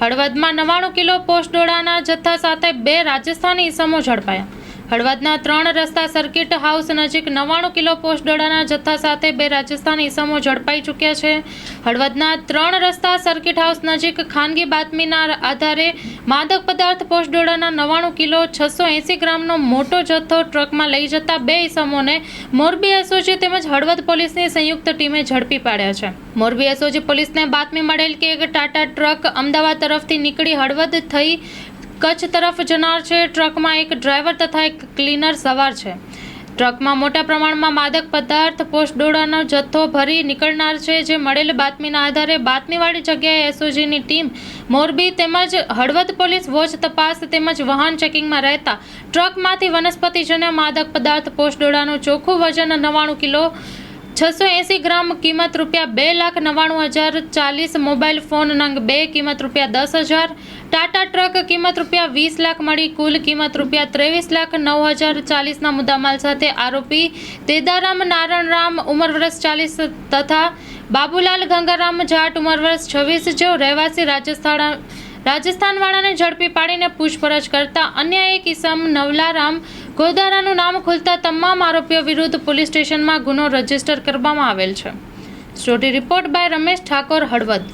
હળવદમાં 99 kilo પોસ્ટડોળાના જથ્થા સાથે 2 રાજસ્થાની ઇસમો ઝડપાયા। હળવદના 3 રસ્તા સર્કિટ હાઉસ નજીક 99 કિલો પોસ્ટડોળાના જથ્થા સાથે 2 રાજસ્થાની ઇસમો ઝડપાઈ ચૂક્યા છે। હળવદના 3 રસ્તા સર્કિટ હાઉસ નજીક ખાનગી બાતમીના આધારે માદક પદાર્થ પોસ્ટડોળાના 99 કિલો 680 ગ્રામનો મોટો જથ્થો ટ્રકમાં લઈ જતા 2 ઇસમોને મોરબી એસઓજી તેમજ હળવદ પોલીસની સંયુક્ત ટીમે ઝડપી પાડ્યા છે। મોરબી એસઓજી પોલીસને બાતમી મળેલ કે એક ટાટા ટ્રક અમદાવાદ તરફથી નીકળી હળવદ થઈ કચ્છ તરફ જનાર છે। ટ્રકમાં એક ડ્રાઈવર તથા એક ક્લીનર સવાર છે। ટ્રકમાં મોટા પ્રમાણમાં માદક પદાર્થ પોસ્ટડોળાનો જથ્થો ભરી નીકળનાર છે। જે મળેલ બાતમીના આધારે બાતમીવાળી જગ્યાએ એસઓજીની ટીમ મોરબી તેમજ હળવદ પોલીસ વોચ તપાસ તેમજ વાહન ચેકિંગમાં રહેતા ટ્રકમાંથી વનસ્પતિજન્ય માદક પદાર્થ પોસ્ટડોળાનું ચોખ્ખું વજન 99 કિલો 680 ગ્રામ કિંમત ₹2,99,040 મોબાઈલ ફોન નંગ 2 કિંમત ₹10,000 ટાટા ટ્રક કિંમત ₹20 લાખ મળી કુલ કિંમત ₹23,09,040 મુદ્દામાલ સાથે આરોપી તેદારામ નારણરામ ઉંમર વર્ષ 40 તથા બાબુલાલ ગંગારામ જાટ ઉંમર વર્ષ 26 જેઓ રહેવાસી રાજસ્થાનવાળાને ઝડપી પાડીને પૂછપરછ કરતા અન્ય એક ઇસમ નવલારામ ગોદારાનું નામ ખુલતા તમામ આરોપીઓ વિરુદ્ધ પોલીસ સ્ટેશનમાં ગુનો રજીસ્ટર કરવામાં આવેલ છે। Story report by Ramesh Thakor, Halvad.